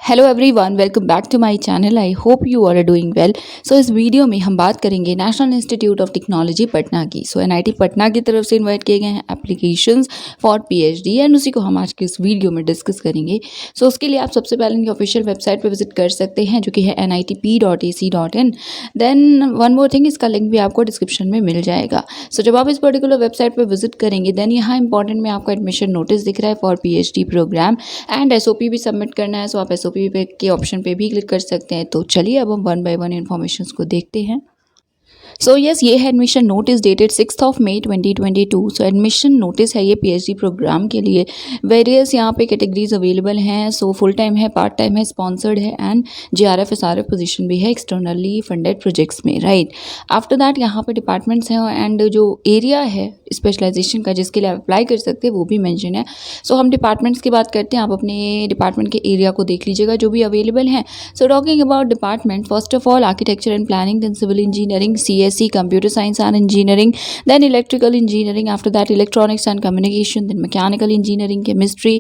Hello everyone, welcome back to my channel. I hope you are doing well. So इस video में हम बात करेंगे national institute of technology Patna की। NIT Patna की तरफ से इनवाइट किए गए हैं एप्लीकेशंस फॉर पीएचडी एंड उसी को हम आज के इस वीडियो में डिस्कस करेंगे। उसके लिए आप सबसे पहले इनकी ऑफिशियल वेबसाइट पर विजिट कर सकते हैं जो कि है nitp.ac.in। Then one more thing, इसका लिंक भी आपको डिस्क्रिप्शन में मिल जाएगा। जब आप इस पर्टिकुलर वेबसाइट पर विजिट करेंगे देन यहाँ इंपॉर्टेंट में आपको एडमिशन नोटिस दिख रहा है for PhD program and SOP भी सबमिट करना है। आप एसओपी पे के ऑप्शन पे भी क्लिक कर सकते हैं। तो चलिए अब हम वन बाय वन इन्फॉर्मेशन को देखते हैं। यस, ये है एडमिशन नोटिस डेटेड 6 मई 2022। एडमिशन नोटिस है ये पीएचडी प्रोग्राम के लिए। वेरियस यहाँ पे कैटेगरीज अवेलेबल हैं। फुल टाइम है, पार्ट टाइम है, स्पॉन्सर्ड है एंड जीआरएफ एसआरएफ पोजीशन भी है एक्सटर्नली फंडेड प्रोजेक्ट्स में, राइट। आफ्टर दैट यहाँ पे डिपार्टमेंट्स हैं एंड जो एरिया है स्पेशलाइजेशन का जिसके लिए आप अप्लाई कर सकते हैं वो भी मेंशन है। हम डिपार्टमेंट्स की बात करते हैं। आप अपने डिपार्टमेंट के एरिया को देख लीजिएगा जो भी अवेलेबल है। Talking about department, first of all architecture and planning, then civil engineering, CSE computer science and engineering, then electrical engineering, after that electronics and communication, then mechanical engineering, chemistry,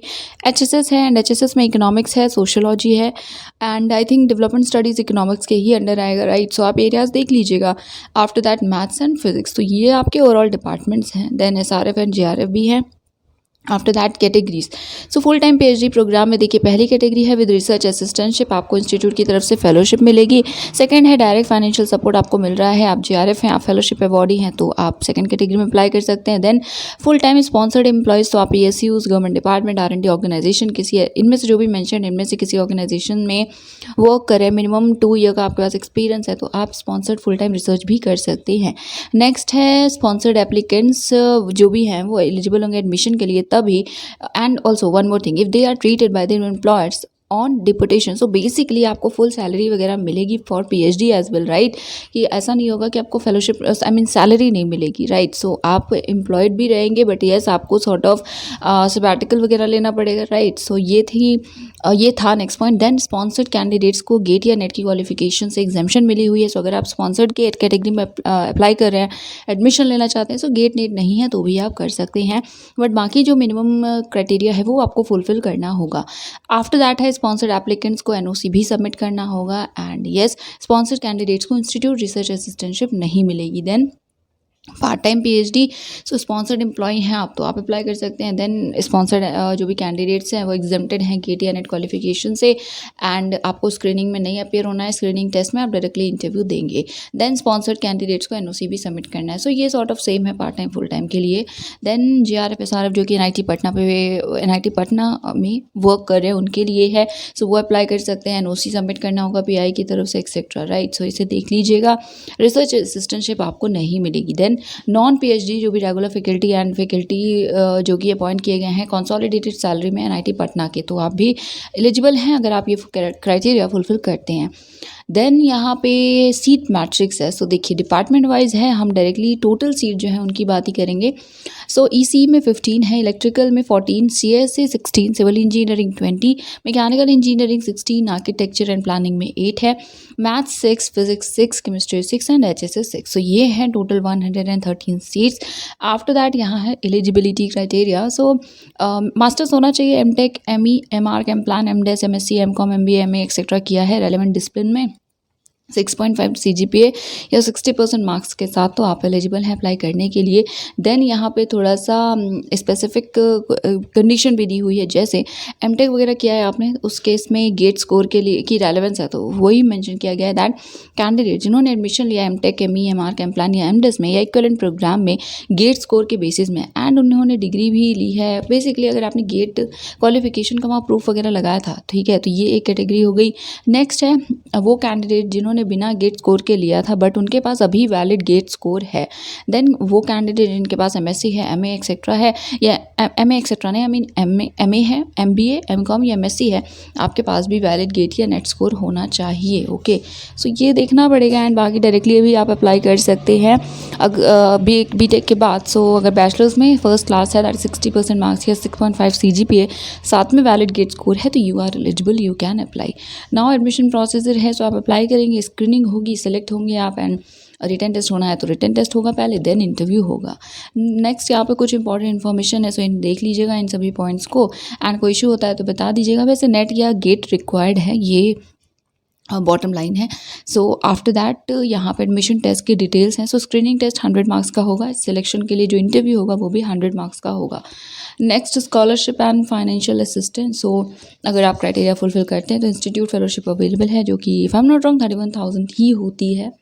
HSS है and HSS में economics है, sociology है and I think development studies economics के ही under आएगा, right. आप areas देख लीजिएगा। After that maths and physics, तो ये आपके ओवरऑल डिपार्टमेंट्स हैं। देन SRF एंड JRF भी है। After that categories, full time PhD program में देखिए पहली कैटेगरी है विद रिसर्च असिस्टेंटशिप, आपको इंस्टीट्यूट की तरफ से फेलोशिप मिलेगी। सेकंड है डायरेक्ट फाइनेंशियल सपोर्ट आपको मिल रहा है। आप जीआरएफ हैं, आप फेलोशिप अवॉर्डी हैं तो आप सेकंड कैटेगरी में अप्लाई कर सकते हैं। Then full time sponsored employees, तो आप PSUs, government department, R&D organisation, किसी इनमें से जो भी मैंशन इनमें से किसी ऑर्गेनाइजेशन में वर्क करें, मिनिमम 2 ईयर का आपके पास एक्सपीरियंस है तो आप स्पॉन्सर्ड फुल टाइम रिसर्च भी कर सकते हैं। नेक्स्ट है स्पॉन्सर्ड एप्लीकेंट्स जो भी हैं वो एलिजिबल होंगे एडमिशन के लिए तभी। And also one more thing, if they are treated by their employers on deputation, basically आपको फुल सैलरी वगैरह मिलेगी for PhD as well, right. कि ऐसा नहीं होगा कि आपको फेलोशिप सैलरी नहीं मिलेगी, राइट। आप एम्प्लॉयड भी रहेंगे बट येस आपको सॉर्ट ऑफ सबैटिकल वगैरह लेना पड़ेगा, राइट। ये था next point. Then sponsored candidates को गेट या नेट की क्वालिफिकेशन से एग्जाम्शन मिली हुई है। अगर आप स्पॉन्सर्ड के कैटेगरी में अप्लाई कर रहे हैं, एडमिशन लेना चाहते हैं, गेट नेट नहीं है तो भी आप कर सकते हैं बट बाकी जो मिनिमम क्राइटेरिया है वो आपको फुलफिल करना होगा। आफ्टर दैट है स्पॉन्सर्ड एप्लीकेंट्स को एनओसी भी सबमिट करना होगा एंड येस स्पॉन्सर्ड कैंडिडेट्स को इंस्टीट्यूट रिसर्च असिस्टेंटशिप नहीं मिलेगी। Then part time PhD, sponsored employee हैं आप तो आप अप्लाई कर सकते हैं। देन स्पॉन्सर्ड जो भी कैंडिडेट्स हैं वो एग्जेम्प्टेड हैं गेट या नेट क्वालिफिकेशन से एंड आपको स्क्रीनिंग में नहीं अपीयर होना है। स्क्रीनिंग टेस्ट में आप डायरेक्टली इंटरव्यू देंगे। देन स्पॉन्सर्ड कैंडिडेट्स को एनओसी भी सबमिट करना है। ये सॉर्ट ऑफ सेम है पार्ट टाइम फुल टाइम के लिए। देन जीआरएफ एसआरएफ जो कि एनआईटी पटना में वर्क कर रहे हैं उनके लिए है। वो अप्लाई कर सकते हैं, एनओसी सबमिट करना होगा पीआई की तरफ से एक्सेट्रा, राइट। इसे देख लीजिएगा। रिसर्च असिस्टेंटशिप आपको नहीं मिलेगी। देन नॉन पीएचडी जो भी रेगुलर फैकल्टी एंड फैकल्टी जो कि अपॉइंट किए गए हैं कंसोलिडेटेड सैलरी में एनआईटी पटना के, तो आप भी एलिजिबल हैं अगर आप ये क्राइटेरिया फुलफिल करते हैं। देन यहाँ पे सीट मैट्रिक्स है। देखिए डिपार्टमेंट वाइज है, हम डायरेक्टली टोटल सीट जो है उनकी बात ही करेंगे। ईसी में 15 है, इलेक्ट्रिकल में 14, CSE 16, civil engineering 20, mechanical engineering 16, architecture and planning में 8 है, maths 6, physics 6, chemistry 6 and HSS 6। ये है टोटल 113 सीट्स। आफ्टर दैट यहाँ है एलिजिबिलिटी क्राइटेरिया। मास्टर्स होना चाहिए, MTech, ME, MR, कैम्प्लान, MDes, MSc, MCom, MBA, MA etcetera किया है रेलेवेंट डिसिप्लिन में, 6.5 CGPA या 60% मार्क्स के साथ तो आप एलिजिबल हैं अप्लाई करने के लिए। देन यहाँ पे थोड़ा सा स्पेसिफिक कंडीशन भी दी हुई है, जैसे MTech वगैरह किया है आपने उस केस में गेट स्कोर के लिए की रेलेवेंस है तो वही मेंशन किया गया है दैट कैंडिडेट जिन्होंने एडमिशन लिया MTech, ME, MR, कैम्प्लान या MDes में या इक्विवेलेंट प्रोग्राम में गेट स्कोर के बेसिस में एंड उन्होंने डिग्री भी ली है। बेसिकली अगर आपने गेट क्वालिफिकेशन का वहाँ प्रूफ वगैरह लगाया था, ठीक है, तो ये एक कैटेगरी हो गई। नेक्स्ट है वो कैंडिडेट जिन्होंने बिना गेट स्कोर के लिया था बट उनके पास अभी वैलिड गेट स्कोर है। देन वो कैंडिडेट जिनके पास MSc है, MA एक्सेट्रा है या MA एक्सेट्रा नहीं, MA है, MBA, MCom या MSc है, आपके पास भी वैलिड गेट या नेट स्कोर होना चाहिए। ओके, ये देखना पड़ेगा एंड बाकी डायरेक्टली भी आप अप्लाई कर सकते हैं बीटेक के बाद। अगर बैचलर्स में फर्स्ट क्लास है दैट 60% मार्क्स या 6.5 CGPA साथ में वैलिड गेट स्कोर है तो you are eligible, you can apply. Now admission procedure है, आप अप्लाई करेंगे, स्क्रीनिंग होगी, सेलेक्ट होंगे आप एंड रिटन टेस्ट होना है तो रिटन टेस्ट होगा पहले, देन इंटरव्यू होगा। नेक्स्ट यहाँ पे कुछ इंपॉर्टेंट इन्फॉर्मेशन है, सो इन देख लीजिएगा इन सभी पॉइंट्स को, एंड कोई इशू होता है तो बता दीजिएगा। वैसे नेट या गेट रिक्वायर्ड है, ये बॉटम लाइन है। सो आफ्टर दैट यहाँ पे एडमिशन टेस्ट की डिटेल्स हैं। सो स्क्रीनिंग टेस्ट 100 मार्क्स का होगा, सिलेक्शन के लिए जो इंटरव्यू होगा वो भी 100 मार्क्स का होगा। Next scholarship and financial assistance. So अगर आप क्राइटेरिया फुलफिल करते हैं तो इंस्टीट्यूट फेलोशिप अवेलेबल है, जो कि if I am not wrong 31,000 ही होती है।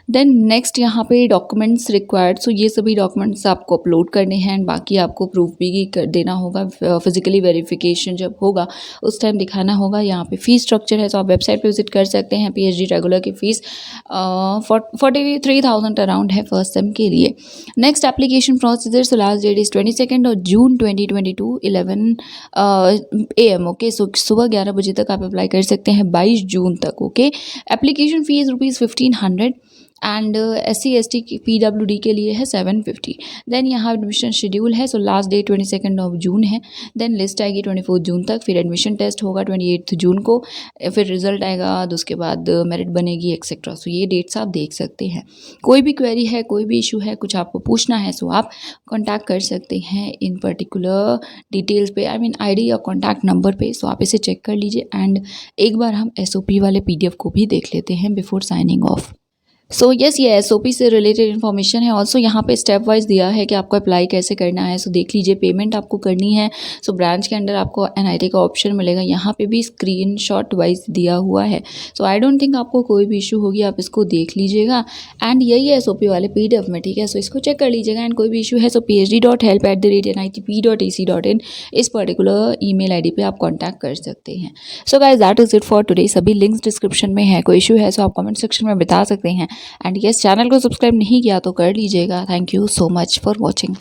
देन नेक्स्ट यहाँ पे डॉक्यूमेंट्स रिक्वायर्ड। सो ये सभी डॉक्यूमेंट्स आपको अपलोड करने हैं, एंड बाकी आपको प्रूफ भी कर देना होगा। फिजिकली वेरिफिकेशन जब होगा उस टाइम दिखाना होगा। यहाँ पे फीस स्ट्रक्चर है, तो आप वेबसाइट पे विजिट कर सकते हैं। पीएचडी रेगुलर की फ़ीस 43,000 अराउंड है फर्स्ट सेम के लिए। Next application procedure. So last that is 22 और जून 2022 11 AM। ओके, सो सुबह 11 बजे तक आप अप्लाई कर सकते हैं 22 जून तक। Okay, application fees ₹1500 and SC/ST की PWD के लिए है 750। देन यहाँ एडमिशन शेड्यूल है। सो लास्ट डे 22 जून है। देन लिस्ट आएगी 24 जून तक, फिर एडमिशन टेस्ट होगा 28 जून को, फिर रिजल्ट आएगा, तो उसके बाद मेरिट बनेगी एक्सेट्रा। सो ये डेट्स आप देख सकते हैं। कोई भी क्वेरी है, कोई भी इशू है, कुछ आपको पूछना है, सो आप कॉन्टैक्ट कर सकते हैं इन पर्टिकुलर डिटेल्स पे, आई मीन ID या कॉन्टैक्ट नंबर पे। सो आप इसे चेक कर लीजिए, एंड एक बार हम SOP वाले PDF को भी देख लेते हैं before signing off. So yes, ये SOP से रिलेटेड इन्फॉर्मेशन है। ऑल्सो यहाँ पे स्टेप वाइज दिया है कि आपको अप्लाई कैसे करना है। सो देख लीजिए, पेमेंट आपको करनी है। सो ब्रांच के अंडर आपको NIT का ऑप्शन मिलेगा, यहाँ पे भी स्क्रीनशॉट वाइज दिया हुआ है। सो आई डोंट थिंक आपको कोई भी इशू होगी, आप इसको देख लीजिएगा, एंड यही है SOP वाले PDF में, ठीक है। सो इसको चेक कर लीजिएगा, एंड कोई भी इशू है सो phd.help@nitp.ac.in इस पर्टिकुलर email ID पे आप कॉन्टैक्ट कर सकते हैं। So guys, that is it for today. सभी लिंक्स डिस्क्रिप्शन में है, कोई इशू है सो आप कमेंट सेक्शन में बता सकते हैं। एंड यस, चैनल को सब्सक्राइब नहीं किया तो कर लीजिएगा। Thank you so much for watching.